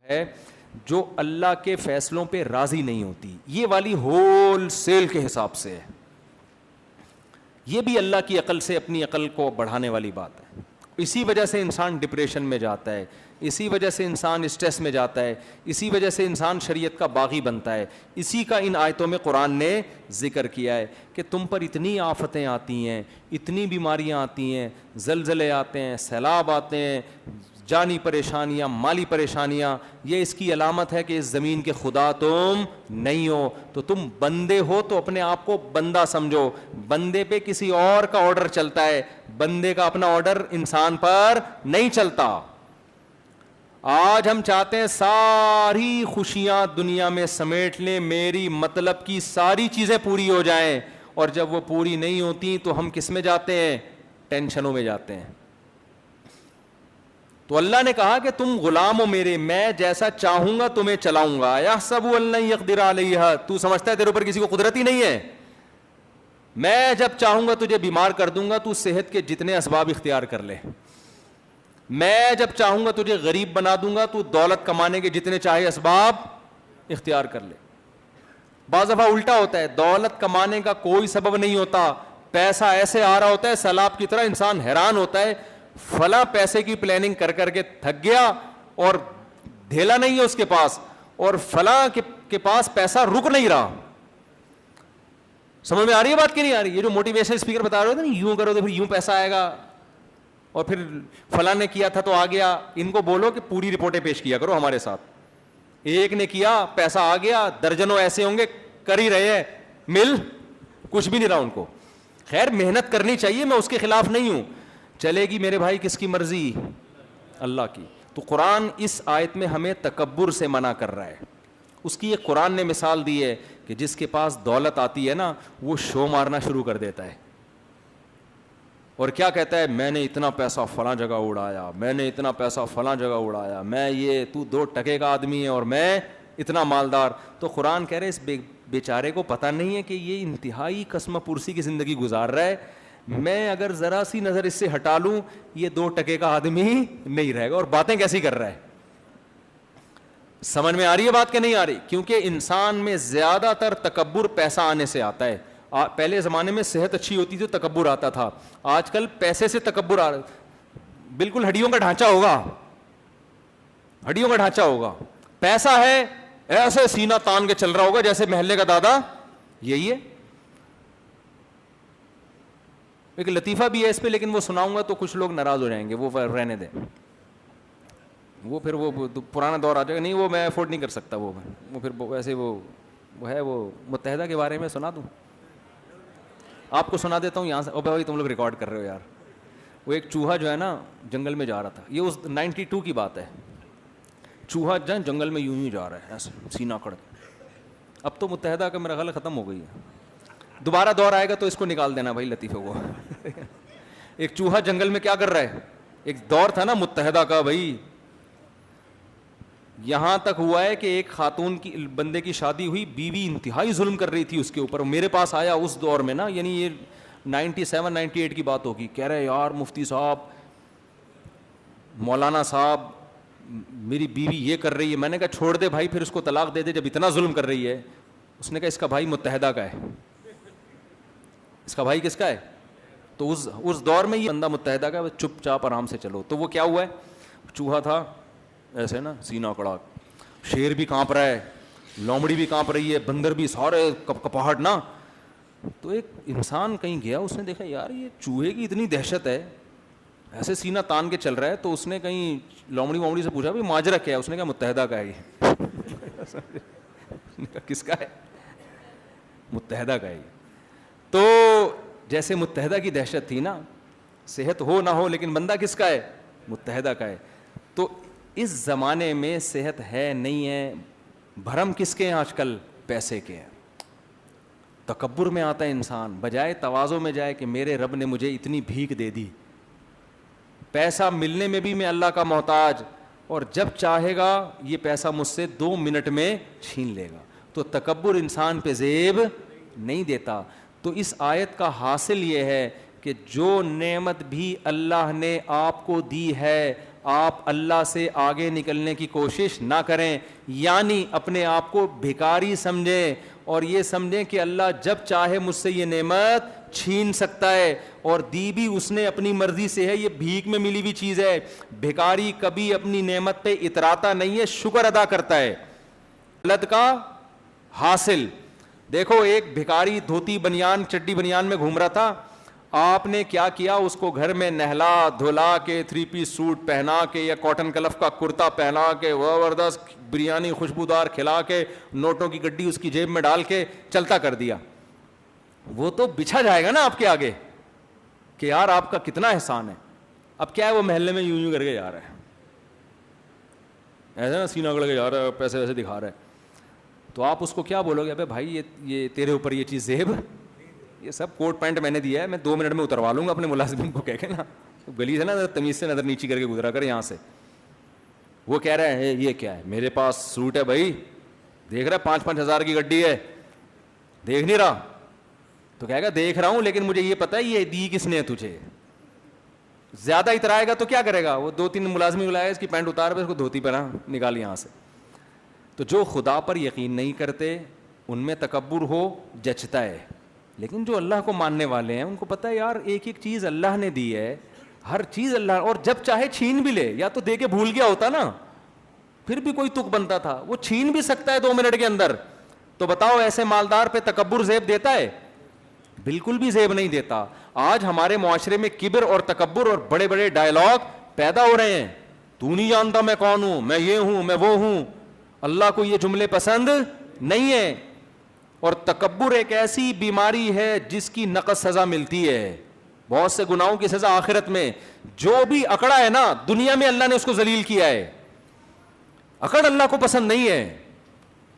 ہے جو اللہ کے فیصلوں پہ راضی نہیں ہوتی. یہ والی ہول سیل کے حساب سے ہے. یہ بھی اللہ کی عقل سے اپنی عقل کو بڑھانے والی بات ہے. اسی وجہ سے انسان ڈپریشن میں جاتا ہے, اسی وجہ سے انسان اسٹریس میں جاتا ہے, اسی وجہ سے انسان شریعت کا باغی بنتا ہے. اسی کا ان آیتوں میں قرآن نے ذکر کیا ہے کہ تم پر اتنی آفتیں آتی ہیں, اتنی بیماریاں آتی ہیں, زلزلے آتے ہیں, سیلاب آتے ہیں, جانی پریشانیاں, مالی پریشانیاں. یہ اس کی علامت ہے کہ اس زمین کے خدا تم نہیں ہو. تو تم بندے ہو تو اپنے آپ کو بندہ سمجھو. بندے پہ کسی اور کا آرڈر چلتا ہے, بندے کا اپنا آرڈر انسان پر نہیں چلتا. آج ہم چاہتے ہیں ساری خوشیاں دنیا میں سمیٹ لیں, میری مطلب کی ساری چیزیں پوری ہو جائیں, اور جب وہ پوری نہیں ہوتی تو ہم کس میں جاتے ہیں؟ ٹینشنوں میں جاتے ہیں. تو اللہ نے کہا کہ تم غلام ہو میرے, میں جیسا چاہوں گا تمہیں چلاؤں گا. یحسب ان لن یقدر علیہ, تو سمجھتا ہے تیرے اوپر کسی کو قدرت ہی نہیں ہے؟ میں جب چاہوں گا تجھے بیمار کر دوں گا, تو صحت کے جتنے اسباب اختیار کر لے. میں جب چاہوں گا تجھے غریب بنا دوں گا, تو دولت کمانے کے جتنے چاہے اسباب اختیار کر لے. بعض دفعہ الٹا ہوتا ہے, دولت کمانے کا کوئی سبب نہیں ہوتا, پیسہ ایسے آ رہا ہوتا ہے سیلاب کی طرح, انسان حیران ہوتا ہے فلاں پیسے کی پلاننگ کر کر کے تھک گیا اور دھیلا نہیں ہے اس کے پاس, اور فلاں کے پاس پیسہ رک نہیں رہا. سمجھ میں آ رہی ہے بات کہ نہیں آ رہی؟ یہ جو موٹیویشن اسپیکر بتا رہے تھے نا, یوں کرو تو پھر یوں پیسہ آئے گا, اور پھر فلاں نے کیا تھا تو آ گیا. ان کو بولو کہ پوری رپورٹیں پیش کیا کرو ہمارے ساتھ. ایک نے کیا پیسہ آ گیا, درجنوں ایسے ہوں گے کر ہی رہے ہیں, مل کچھ بھی نہیں رہا ان کو. خیر محنت کرنی چاہیے, میں اس کے خلاف نہیں ہوں, چلے گی میرے بھائی کس کی مرضی؟ اللہ کی. تو قرآن اس آیت میں ہمیں تکبر سے منع کر رہا ہے. اس کی ایک قرآن نے مثال دی ہے کہ جس کے پاس دولت آتی ہے نا, وہ شو مارنا شروع کر دیتا ہے, اور کیا کہتا ہے, میں نے اتنا پیسہ فلاں جگہ اڑایا, میں نے اتنا پیسہ فلاں جگہ اڑایا, میں یہ, تو 2 ٹکے کا آدمی ہے اور میں اتنا مالدار. تو قرآن کہہ رہے اس بیچارے کو پتہ نہیں ہے کہ یہ انتہائی قسم پرسی کی زندگی گزار رہا ہے. میں اگر ذرا سی نظر اس سے ہٹا لوں, یہ 2 ٹکے کا آدمی نہیں رہے گا. اور باتیں کیسی کر رہا ہے؟ سمجھ میں آ رہی ہے بات کہ نہیں آ رہی؟ کیونکہ انسان میں زیادہ تر تکبر پیسہ آنے سے آتا ہے. پہلے زمانے میں صحت اچھی ہوتی تھی تو تکبر آتا تھا, آج کل پیسے سے تکبر آ رہا. بالکل ہڈیوں کا ڈھانچہ ہوگا, ہڈیوں کا ڈھانچہ ہوگا, پیسہ ہے ایسے سینہ تان کے چل رہا ہوگا جیسے محلے کا دادا. یہی ہے. ایک لطیفہ بھی ہے اس پہ, لیکن وہ سناؤں گا تو کچھ لوگ ناراض ہو جائیں گے, وہ رہنے دیں, وہ پھر وہ پرانا دور آ جائے گا. نہیں وہ میں افورڈ نہیں کر سکتا, وہ پھر ویسے وہ ہے. وہ متحدہ کے بارے میں سنا دوں آپ کو؟ سنا دیتا ہوں یہاں سے. او بھائی تم لوگ ریکارڈ کر رہے ہو یار. وہ ایک چوہا جو ہے نا جنگل میں جا رہا تھا, یہ اس 92 کی بات ہے. چوہا جنگل میں یوں ہی جا رہا ہے ایسے سینہ کڑ کے. اب تو متحدہ کا میرا خیال ختم ہو گئی ہے, دوبارہ دور آئے گا تو اس کو نکال دینا بھائی لطیفے کو. ایک چوہا جنگل میں کیا کر رہا ہے؟ ایک دور تھا نا متحدہ کا بھائی, یہاں تک ہوا ہے کہ ایک خاتون کی بندے کی شادی ہوئی, بیوی انتہائی ظلم کر رہی تھی اس کے اوپر. میرے پاس آیا اس دور میں نا, یعنی یہ 97-98 کی بات ہوگی, کہہ رہے یار مفتی صاحب, مولانا صاحب, میری بیوی یہ کر رہی ہے. میں نے کہا چھوڑ دے بھائی, پھر اس کو طلاق دے دے جب اتنا ظلم کر رہی ہے. اس نے کہا اس کا بھائی متحدہ کا ہے. اس کا بھائی کس کا ہے؟ تو اس دور میں یہ بندہ متحدہ کا, چپ چاپ آرام سے چلو. تو وہ کیا ہوا ہے, چوہا تھا ایسے نا سینہ کڑا, شیر بھی کانپ رہا ہے, لومڑی بھی کانپ رہی ہے, بندر بھی, سارے کپاہٹ نا. تو ایک انسان کہیں گیا, اس نے دیکھا یار یہ چوہے کی اتنی دہشت ہے, ایسے سینہ تان کے چل رہا ہے. تو اس نے کہیں لومڑی وومڑی سے پوچھا بھائی ماجرا کیا ہے؟ اس نے کہا متحدہ کا ہے یہ. کس کا ہے؟ متحدہ کا ہے. تو جیسے متحدہ کی دہشت تھی نا, صحت ہو نہ ہو لیکن بندہ کس کا ہے؟ متحدہ کا ہے. تو اس زمانے میں صحت ہے نہیں ہے, بھرم کس کے ہیں آج کل؟ پیسے کے ہیں. تکبر میں آتا ہے انسان, بجائے تواضع میں جائے کہ میرے رب نے مجھے اتنی بھیک دے دی, پیسہ ملنے میں بھی میں اللہ کا محتاج, اور جب چاہے گا یہ پیسہ مجھ سے 2 منٹ میں چھین لے گا. تو تکبر انسان پہ زیب نہیں دیتا. تو اس آیت کا حاصل یہ ہے کہ جو نعمت بھی اللہ نے آپ کو دی ہے, آپ اللہ سے آگے نکلنے کی کوشش نہ کریں, یعنی اپنے آپ کو بھکاری سمجھیں اور یہ سمجھیں کہ اللہ جب چاہے مجھ سے یہ نعمت چھین سکتا ہے, اور دی بھی اس نے اپنی مرضی سے ہے, یہ بھیک میں ملی ہوئی چیز ہے. بھکاری کبھی اپنی نعمت پہ اتراتا نہیں ہے, شکر ادا کرتا ہے. غلط کا حاصل. دیکھو ایک بھکاری دھوتی بنیان چڈی بنیان میں گھوم رہا تھا, آپ نے کیا کیا, اس کو گھر میں نہلا دھلا کے 3 پیس سوٹ پہنا کے یا کاٹن کلف کا کرتا پہنا کے زبردست بریانی خوشبودار کھلا کے نوٹوں کی گڈی اس کی جیب میں ڈال کے چلتا کر دیا. وہ تو بچھا جائے گا نا آپ کے آگے کہ یار آپ کا کتنا احسان ہے. اب کیا ہے, وہ محلے میں یوں کر کے جا رہا ہے, ایسا نا سینہ اگڑ کے جا رہا ہے, پیسے ویسے دکھا رہا ہے, تو آپ اس کو کیا بولو گے, ابے بھائی یہ تیرے اوپر یہ چیز زیب, یہ سب کوٹ پینٹ میں نے دیا ہے, میں 2 منٹ میں اتروا لوں گا اپنے ملازمین کو کہہ کے نا, گلی سے نا تمیز سے نظر نیچی کر کے گزرا کر یہاں سے. وہ کہہ رہے ہیں یہ کیا ہے, میرے پاس سوٹ ہے بھائی, دیکھ رہا 5-5 ہزار کی گڈی ہے, دیکھ نہیں رہا, تو کہے گا دیکھ رہا ہوں لیکن مجھے یہ پتا ہے یہ دی کس نے تجھے. زیادہ اترائے گا تو کیا کرے گا, وہ 2-3 ملازمین بلائے, اس کی پینٹ اتار پہ اس کو دھوتی پہنا نکال یہاں سے. تو جو خدا پر یقین نہیں کرتے ان میں تکبر ہو جچتا ہے, لیکن جو اللہ کو ماننے والے ہیں ان کو پتہ ہے یار ایک ایک چیز اللہ نے دی ہے, ہر چیز اللہ, اور جب چاہے چھین بھی لے, یا تو دے کے بھول گیا ہوتا نا پھر بھی کوئی تک بنتا تھا, وہ چھین بھی سکتا ہے 2 منٹ کے اندر. تو بتاؤ ایسے مالدار پہ تکبر زیب دیتا ہے؟ بالکل بھی زیب نہیں دیتا. آج ہمارے معاشرے میں کبر اور تکبر اور بڑے بڑے ڈائلاگ پیدا ہو رہے ہیں, تو نہیں جانتا میں کون ہوں, میں یہ ہوں, میں وہ ہوں. اللہ کو یہ جملے پسند نہیں ہے. اور تکبر ایک ایسی بیماری ہے جس کی نقص سزا ملتی ہے, بہت سے گناہوں کی سزا آخرت میں. جو بھی اکڑا ہے نا دنیا میں اللہ نے اس کو ذلیل کیا ہے. اکڑ اللہ کو پسند نہیں ہے.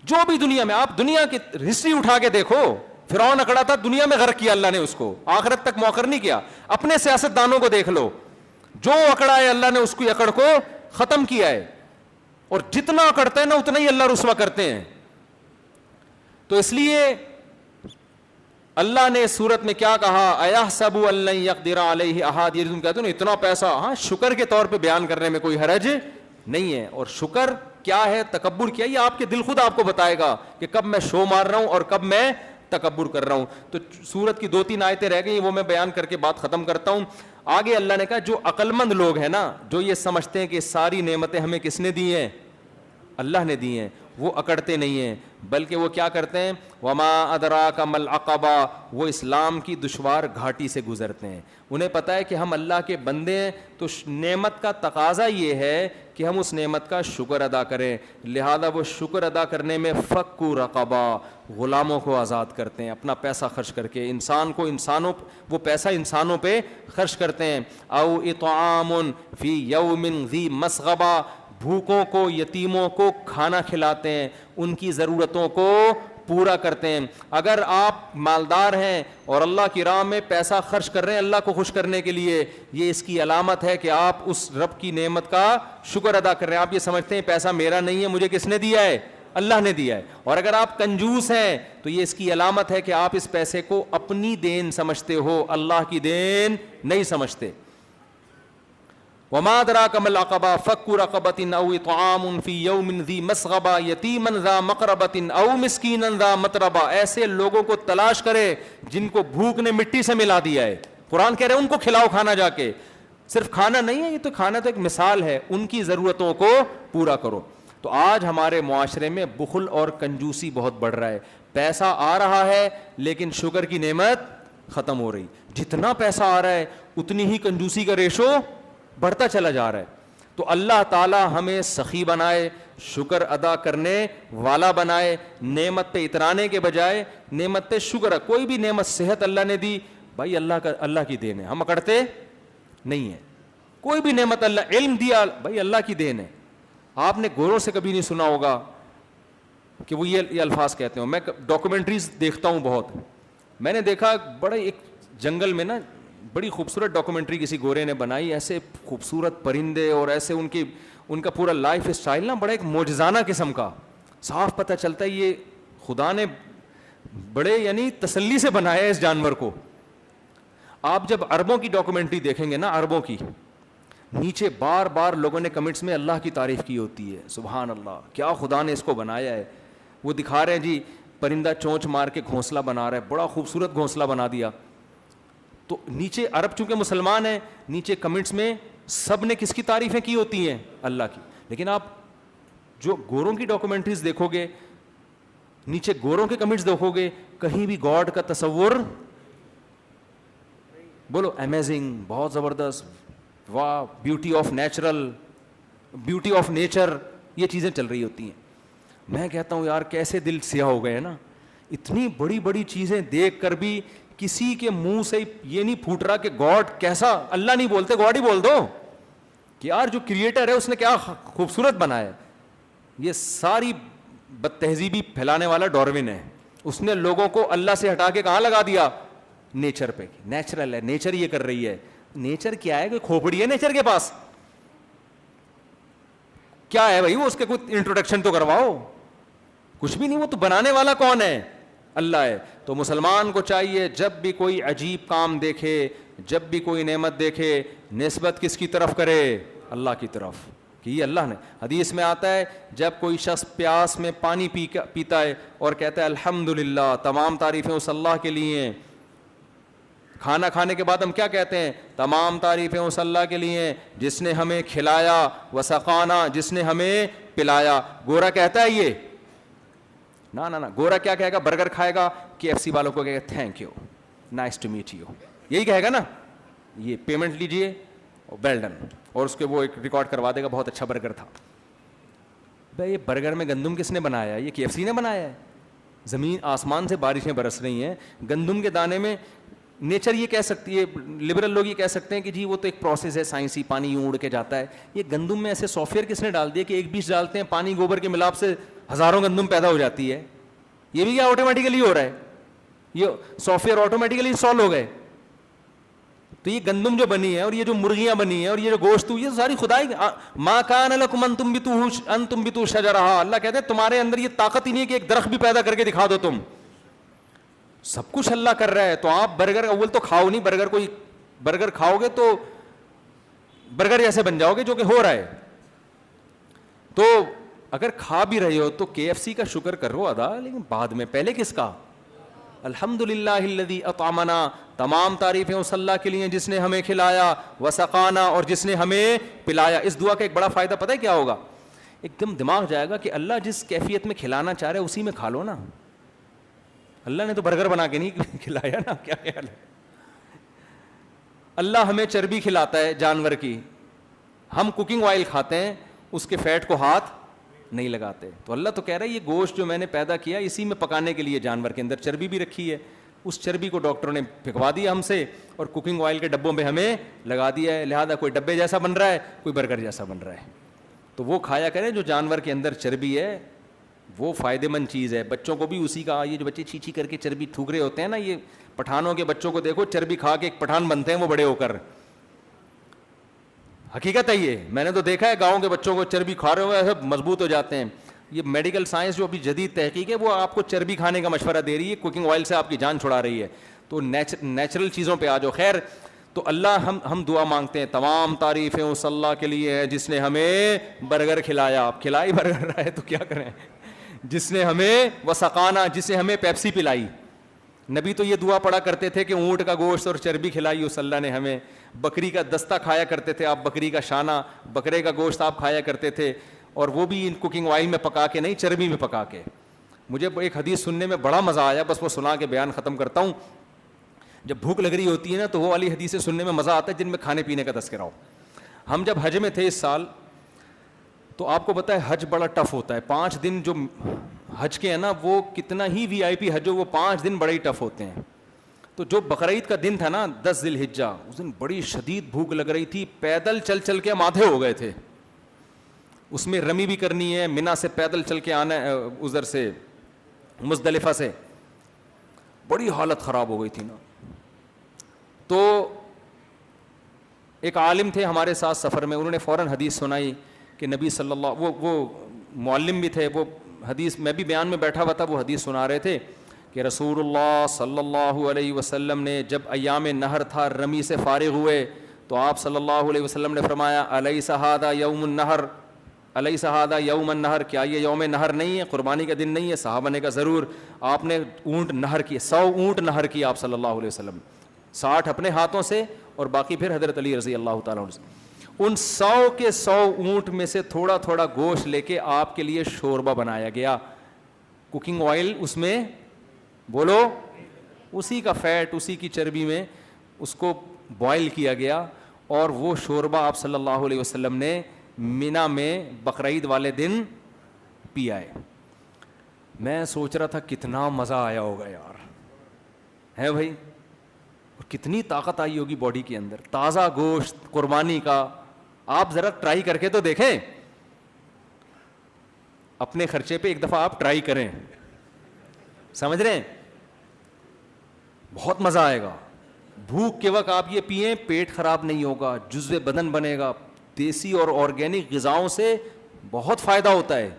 جو بھی دنیا میں, آپ دنیا کی ہسٹری اٹھا کے دیکھو, فرعون اکڑا تھا, دنیا میں غرق کیا اللہ نے اس کو, آخرت تک موخر نہیں کیا. اپنے سیاست دانوں کو دیکھ لو, جو اکڑا ہے اللہ نے اس کی اکڑ کو ختم کیا ہے, اور جتنا اکڑتے ہیں نا اتنا ہی اللہ رسوا کرتے ہیں. تو اس لیے اللہ نے اس صورت میں کیا کہا, ایحسب ان لن یقدر علیہ احد, یہ تم کہتے ہو نا اتنا پیسہ, ہاں شکر کے طور پہ بیان کرنے میں کوئی حرج نہیں ہے. اور شکر کیا ہے, تکبر کیا, یہ آپ کے دل خود آپ کو بتائے گا کہ کب میں شو مار رہا ہوں اور کب میں تکبر کر رہا ہوں. تو سورت کی 2-3 آیتیں رہ گئی, وہ میں بیان کر کے بات ختم کرتا ہوں. آگے اللہ نے کہا جو عقل مند لوگ ہیں نا, جو یہ سمجھتے ہیں کہ ساری نعمتیں ہمیں کس نے دی ہیں, اللہ نے دی ہیں, وہ اکڑتے نہیں ہیں, بلکہ وہ کیا کرتے ہیں, وما ادراک ما العقبہ, وہ اسلام کی دشوار گھاٹی سے گزرتے ہیں. انہیں پتہ ہے کہ ہم اللہ کے بندے ہیں, تو نعمت کا تقاضا یہ ہے کہ ہم اس نعمت کا شکر ادا کریں. لہذا وہ شکر ادا کرنے میں فکو رقبہ, غلاموں کو آزاد کرتے ہیں اپنا پیسہ خرچ کر کے. وہ پیسہ انسانوں پہ خرچ کرتے ہیں. او اطعام فی یوم ذی مسغبہ, بھوکوں کو, یتیموں کو کھانا کھلاتے ہیں, ان کی ضرورتوں کو پورا کرتے ہیں. اگر آپ مالدار ہیں اور اللہ کی راہ میں پیسہ خرچ کر رہے ہیں اللہ کو خوش کرنے کے لیے, یہ اس کی علامت ہے کہ آپ اس رب کی نعمت کا شکر ادا کر رہے ہیں. آپ یہ سمجھتے ہیں پیسہ میرا نہیں ہے, مجھے کس نے دیا ہے, اللہ نے دیا ہے. اور اگر آپ کنجوس ہیں تو یہ اس کی علامت ہے کہ آپ اس پیسے کو اپنی دین سمجھتے ہو, اللہ کی دین نہیں سمجھتے. وما ادراک ما العقبہ فک رقبۃ او اطعام فی یوم ذی مسغبہ یتیما ذا مقربۃ او مسکینا ذا متربہ. ایسے لوگوں کو تلاش کرے جن کو بھوک نے مٹی سے ملا دیا ہے. قرآن کہہ رہے ہیں ان کو کھلاؤ کھانا جا کے. صرف کھانا نہیں ہے, یہ تو کھانا تو ایک مثال ہے, ان کی ضرورتوں کو پورا کرو. تو آج ہمارے معاشرے میں بخل اور کنجوسی بہت بڑھ رہا ہے. پیسہ آ رہا ہے لیکن شکر کی نعمت ختم ہو رہی. جتنا پیسہ آ رہا ہے اتنی ہی کنجوسی کا ریشو بڑھتا چلا جا رہا ہے. تو اللہ تعالی ہمیں سخی بنائے, شکر ادا کرنے والا بنائے, نعمت پہ اترانے کے بجائے نعمت پہ شکر. کوئی بھی نعمت, صحت اللہ نے دی, بھائی اللہ کی دین ہے, ہم اکڑتے نہیں ہیں. کوئی بھی نعمت اللہ, علم دیا, بھائی اللہ کی دین ہے. آپ نے گوروں سے کبھی نہیں سنا ہوگا کہ وہ یہ الفاظ کہتے ہوں. میں ڈاکومنٹریز دیکھتا ہوں بہت. میں نے دیکھا بڑے ایک جنگل میں نا بڑی خوبصورت ڈاکومنٹری کسی گورے نے بنائی, ایسے خوبصورت پرندے اور ایسے ان کا پورا لائف اسٹائل نا بڑا ایک معجزانہ قسم کا. صاف پتہ چلتا ہے یہ خدا نے بڑے یعنی تسلی سے بنایا ہے اس جانور کو. آپ جب عربوں کی ڈاکومنٹری دیکھیں گے نا, عربوں کی, نیچے بار بار لوگوں نے کمنٹس میں اللہ کی تعریف کی ہوتی ہے, سبحان اللہ, کیا خدا نے اس کو بنایا ہے. وہ دکھا رہے ہیں جی پرندہ چونچ مار کے گھونسلہ بنا رہا ہے, بڑا خوبصورت گھونسلہ بنا دیا. تو نیچے عرب چونکہ مسلمان ہیں, نیچے کمنٹس میں سب نے کس کی تعریفیں کی ہوتی ہیں, اللہ کی. لیکن آپ جو گوروں کی ڈاکومنٹریز دیکھو گے, نیچے گوروں کے کمنٹس دیکھو گے, کہیں بھی گاڈ کا تصور, بولو امیزنگ, بہت زبردست, واہ, beauty of natural, beauty of nature, یہ چیزیں چل رہی ہوتی ہیں. میں کہتا ہوں یار کیسے دل سیاہ ہو گئے نا, اتنی بڑی بڑی چیزیں دیکھ کر بھی کسی کے منہ سے یہ نہیں پھوٹ رہا کہ گاڈ کیسا, اللہ نہیں بولتے, گاڈ ہی بول دو کہ یار جو کریٹر ہے اس نے کیا خوبصورت بنایا ہے. یہ ساری بد تہذیبی پھیلانے والا ڈاروین ہے, اس نے لوگوں کو اللہ سے ہٹا کے کہاں لگا دیا, نیچر پہ. نیچرل ہے, نیچر یہ کر رہی ہے. نیچر کیا ہے, کوئی کھوپڑی ہے نیچر کے پاس, کیا ہے بھائی وہ, اس کے کوئی انٹروڈکشن تو کرواؤ. کچھ بھی نہیں, وہ تو بنانے والا کون ہے, اللہ ہے. تو مسلمان کو چاہیے جب بھی کوئی عجیب کام دیکھے, جب بھی کوئی نعمت دیکھے, نسبت کس کی طرف کرے, اللہ کی طرف, کہ یہ اللہ نے. حدیث میں آتا ہے جب کوئی شخص پیاس میں پانی پیتا ہے اور کہتا ہے الحمدللہ, تمام تعریفیں اس اللہ کے لیے ہیں. کھانا کھانے کے بعد ہم کیا کہتے ہیں, تمام تعریفیں اس اللہ کے لیے ہیں جس نے ہمیں کھلایا, وسقانا, جس نے ہمیں پلایا. گورا کہتا ہے یہ, نہ گورا کیا کہے گا, برگر کھائے گا, KFC والوں کو کہے گا thank you, nice to meet you, یہی کہے گا نا, یہ پیمنٹ لیجئے اور ویل ڈن, اور اس کے وہ ایک ریکارڈ کروا دے گا بہت اچھا برگر تھا. بھائی یہ برگر میں گندم کس نے بنایا ہے, یہ KFC نے بنایا ہے. زمین آسمان سے بارشیں برس رہی ہیں, گندم کے دانے میں نیچر یہ کہہ سکتی ہے, لبرل لوگ یہ کہہ سکتے ہیں کہ جی وہ تو ایک پروسیس ہے سائنسی, پانی یوں اڑ کے جاتا ہے. یہ گندم میں ایسے سافٹ ویئر کس نے ڈال دیا کہ ایک بیج ڈالتے ہیں, پانی گوبر کے ملاپ سے ہزاروں گندم پیدا ہو جاتی ہے. یہ بھی کیا آٹومیٹیکلی ہو رہا ہے, یہ سافٹ ویئر آٹومیٹیکلی انسٹال ہو گئے. تو یہ گندم جو بنی ہے اور یہ جو مرغیاں بنی ہیں اور یہ جو گوشت, یہ ساری خدائی. ما کان لکم ان تنبتوا شجرہا, اللہ کہتے ہیں تمہارے اندر یہ طاقت ہی نہیں ہے کہ ایک درخت بھی پیدا کر کے دکھا دو تم. سب کچھ اللہ کر رہا ہے. تو آپ برگر اول تو کھاؤ نہیں, برگر کھاؤ گے تو برگر جیسے بن جاؤ گے جو کہ ہو رہا ہے. تو اگر کھا بھی رہے ہو تو KFC کا شکر کرو ادا, لیکن بعد میں, پہلے کس کا, الحمدللہ الذی اطعمنا, تمام تعریفیں اس اللہ کے لیے جس نے ہمیں کھلایا, وسقانا, اور جس نے ہمیں پلایا. اس دعا کا ایک بڑا فائدہ پتہ ہے کیا ہوگا, ایک دم دماغ جائے گا کہ اللہ جس کیفیت میں کھلانا چاہ رہے اسی میں کھا لو نا. اللہ نے تو برگر بنا کے نہیں کھلایا نا, کیا خیال ہے. اللہ ہمیں چربی کھلاتا ہے جانور کی, ہم کوکنگ آئل کھاتے ہیں, اس کے فیٹ کو ہاتھ نہیں لگاتے. تو اللہ تو کہہ رہا ہے یہ گوشت جو میں نے پیدا کیا اسی میں پکانے کے لیے جانور کے اندر چربی بھی رکھی ہے, اس چربی کو ڈاکٹروں نے پھینکوا دیا ہم سے اور کوکنگ آئل کے ڈبوں میں ہمیں لگا دیا ہے. لہذا کوئی ڈبے جیسا بن رہا ہے, کوئی برگر جیسا بن رہا ہے. تو وہ کھایا کریں جو جانور کے اندر چربی ہے, وہ فائدہ مند چیز ہے. بچوں کو بھی اسی کا, یہ جو بچے چھی کر کے چربی تھوک رہے ہوتے ہیں نا, یہ پٹھانوں کے بچوں کو دیکھو چربی کھا کے ایک پٹھان بنتے ہیں وہ بڑے ہو کر. حقیقت ہے یہ, میں نے تو دیکھا ہے گاؤں کے بچوں کو چربی کھا رہے ہوئے سب مضبوط ہو جاتے ہیں. یہ میڈیکل سائنس جو ابھی جدید تحقیق ہے وہ آپ کو چربی کھانے کا مشورہ دے رہی ہے, کوکنگ آئل سے آپ کی جان چھڑا رہی ہے. تو نیچرل چیزوں پہ آ جاؤ. خیر, تو اللہ ہم دعا مانگتے ہیں, تمام تعریفیں اس اللہ کے لیے ہیں جس نے ہمیں برگر کھلایا. آپ کھلائی برگر رہا ہے تو کیا کریں, جس نے ہمیں وسقانا, جس نے ہمیں پیپسی پلائی. نبی تو یہ دعا پڑھا کرتے تھے کہ اونٹ کا گوشت اور چربی کھلائی اس اللہ نے ہمیں. بکری کا دستہ کھایا کرتے تھے آپ, بکری کا شانہ, بکرے کا گوشت آپ کھایا کرتے تھے, اور وہ بھی ان کوکنگ آئل میں پکا کے نہیں, چربی میں پکا کے. مجھے ایک حدیث سننے میں بڑا مزہ آیا, بس وہ سنا کے بیان ختم کرتا ہوں. جب بھوک لگ رہی ہوتی ہے نا تو وہ والی حدیثیں سننے میں مزہ آتا ہے جن میں کھانے پینے کا تذکرہ ہو. ہم جب حج میں تھے اس سال, تو آپ کو پتہ ہے حج بڑا ٹف ہوتا ہے. 5 دن جو حج کے ہیں نا, وہ کتنا ہی VIP حج ہو, وہ 5 دن بڑے ہی ٹف ہوتے ہیں. تو جو بقرعید کا دن تھا نا 10 ذی الحجہ, اس دن بڑی شدید بھوک لگ رہی تھی. پیدل چل چل کے ماتھے ہو گئے تھے. اس میں رمی بھی کرنی ہے, منا سے پیدل چل کے آنا ہے, ادھر سے مزدلفہ سے, بڑی حالت خراب ہو گئی تھی نا. تو ایک عالم تھے ہمارے ساتھ سفر میں, انہوں نے فوراً حدیث سنائی کہ نبی صلی اللہ, وہ معلم بھی تھے, وہ حدیث میں بھی بیان میں بیٹھا ہوا تھا, وہ حدیث سنا رہے تھے کہ رسول اللہ صلی اللہ علیہ وسلم نے جب ایام نہر تھا, رمی سے فارغ ہوئے تو آپ صلی اللہ علیہ وسلم نے فرمایا الیس ھذا یوم النحر، الیس ھذا یوم النحر، کیا یہ یوم نہر نہیں ہے، قربانی کا دن نہیں ہے؟ صحابہ نے کہا ضرور. آپ نے اونٹ نہر کیے، 100 اونٹ نہر کیے آپ صلی اللہ علیہ وسلم، 60 اپنے ہاتھوں سے اور باقی پھر حضرت علی رضی اللہ تعالیٰ عنہ سے. ان 100 کے 100 اونٹ میں سے تھوڑا تھوڑا گوشت لے کے آپ کے لیے شوربہ بنایا گیا. کوکنگ آئل اس میں، بولو، اسی کا فیٹ، اسی کی چربی میں اس کو بوائل کیا گیا، اور وہ شوربہ آپ صلی اللہ علیہ وسلم نے مینا میں بقرعید والے دن پیا ہے. میں سوچ رہا تھا کتنا مزہ آیا ہوگا یار، ہے بھائی، اور کتنی طاقت آئی ہوگی باڈی کے اندر. تازہ گوشت قربانی کا، آپ ذرا ٹرائی کر کے تو دیکھیں، اپنے خرچے پہ ایک دفعہ آپ ٹرائی کریں، سمجھ رہے ہیں؟ بہت مزہ آئے گا. بھوک کے وقت آپ یہ پئیں، پیٹ خراب نہیں ہوگا، جزو بدن بنے گا. دیسی اور آرگینک غذاؤں سے بہت فائدہ ہوتا ہے.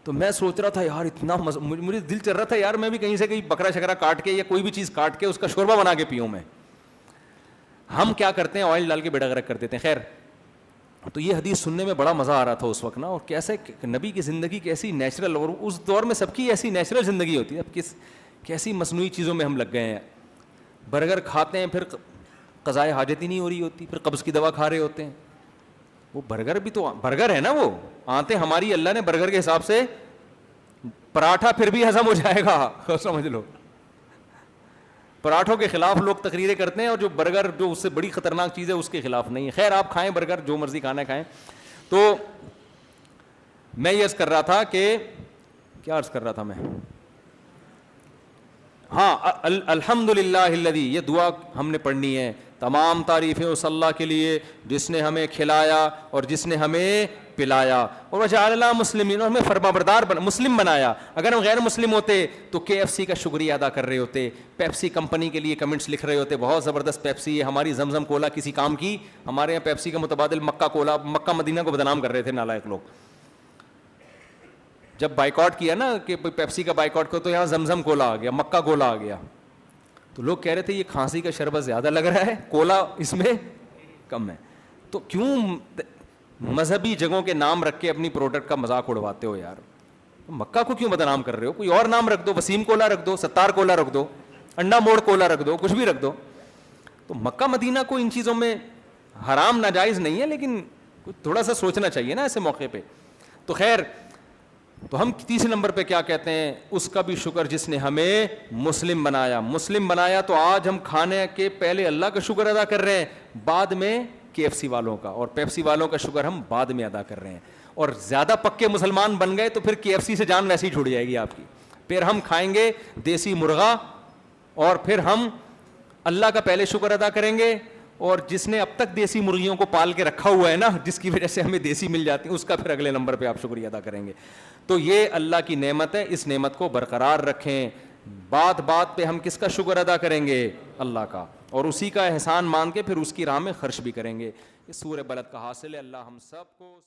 تو میں سوچ رہا تھا یار اتنا مزہ، مجھے دل چل رہا تھا یار میں بھی کہیں سے کہیں بکرا شکرا کاٹ کے یا کوئی بھی چیز کاٹ کے اس کا شوربہ بنا کے پیوں میں. ہم کیا کرتے ہیں، آئل ڈال کے بیڑا غرق کر دیتے ہیں. خیر، تو یہ حدیث سننے میں بڑا مزہ آ رہا تھا اس وقت نا، اور کیسے نبی کی زندگی کیسی نیچرل، اور اس دور میں سب کی ایسی نیچرل زندگی ہوتی ہے. اب کیسی مصنوعی چیزوں میں ہم لگ گئے ہیں. برگر کھاتے ہیں، پھر قضائے حاجت ہی نہیں ہو رہی ہوتی، پھر قبض کی دوا کھا رہے ہوتے ہیں. وہ برگر بھی تو برگر ہے نا، وہ آتے ہماری اللہ نے برگر کے حساب سے. پراٹھا پھر بھی ہضم ہو جائے گا، سمجھ لو. پراٹھوں کے خلاف لوگ تقریریں کرتے ہیں، اور جو برگر جو اس سے بڑی خطرناک چیز ہے اس کے خلاف نہیں ہے. خیر آپ کھائیں برگر، جو مرضی کھانا ہے کھائیں. تو میں یہ عرض کر رہا تھا کہ کیا عرض کر رہا تھا میں، ہاں، الحمدللہ الذی، یہ دعا ہم نے پڑھنی ہے. تمام تعریفیں اس اللہ کے لیے جس نے ہمیں کھلایا اور جس نے ہمیں پلایا، اور وجعلنا مسلمین، اور ہمیں فرمانبردار مسلم بنایا. اگر ہم غیر مسلم ہوتے تو KFC کا شکریہ ادا کر رہے ہوتے، پیپسی کمپنی کے لیے کمنٹس لکھ رہے ہوتے، بہت زبردست پیپسی ہے، ہماری زمزم کولا کسی کام کی. ہمارے یہاں پیپسی کا متبادل مکہ کولا، مکہ مدینہ کو بدنام کر رہے تھے نالائق لوگ. جب بائیکاٹ کیا نا کہ پیپسی کا بائیکاٹ کرو، تو یہاں زمزم کولا آ گیا، مکہ کولا آ گیا. تو لوگ کہہ رہے تھے یہ کھانسی کا شربت زیادہ لگ رہا ہے، کولا اس میں کم ہے. تو کیوں مذہبی جگہوں کے نام رکھ کے اپنی پروڈکٹ کا مذاق اڑواتے ہو یار؟ مکہ کو کیوں بدنام کر رہے ہو؟ کوئی اور نام رکھ دو، وسیم کولا رکھ دو، ستار کولا رکھ دو، انڈا موڑ کولا رکھ دو، کچھ بھی رکھ دو. تو مکہ مدینہ کو ان چیزوں میں حرام ناجائز نہیں ہے، لیکن تھوڑا سا سوچنا چاہیے نا ایسے موقع پہ. تو خیر، تو ہم تیسرے نمبر پہ کیا کہتے ہیں، اس کا بھی شکر جس نے ہمیں مسلم بنایا. مسلم بنایا تو آج ہم کھانے کے پہلے اللہ کا شکر ادا کر رہے ہیں، بعد میں KFC والوں کا اور پیپسی والوں کا شکر ہم بعد میں ادا کر رہے ہیں. اور زیادہ پکے مسلمان بن گئے تو پھر KFC سے جان ویسے ہی چھوٹ جائے گی آپ کی. پھر ہم کھائیں گے دیسی مرغا، اور پھر ہم اللہ کا پہلے شکر ادا کریں گے، اور جس نے اب تک دیسی مرغیوں کو پال کے رکھا ہوا ہے نا، جس کی وجہ سے ہمیں دیسی مل جاتی ہے، اس کا پھر اگلے نمبر پہ آپ شکریہ ادا کریں گے. تو یہ اللہ کی نعمت ہے، اس نعمت کو برقرار رکھیں. بات بات پہ ہم کس کا شکر ادا کریں گے؟ اللہ کا، اور اسی کا احسان مان کے پھر اس کی راہ میں خرچ بھی کریں گے. یہ سورہ بلد کا حاصل ہے. اللہ ہم سب کو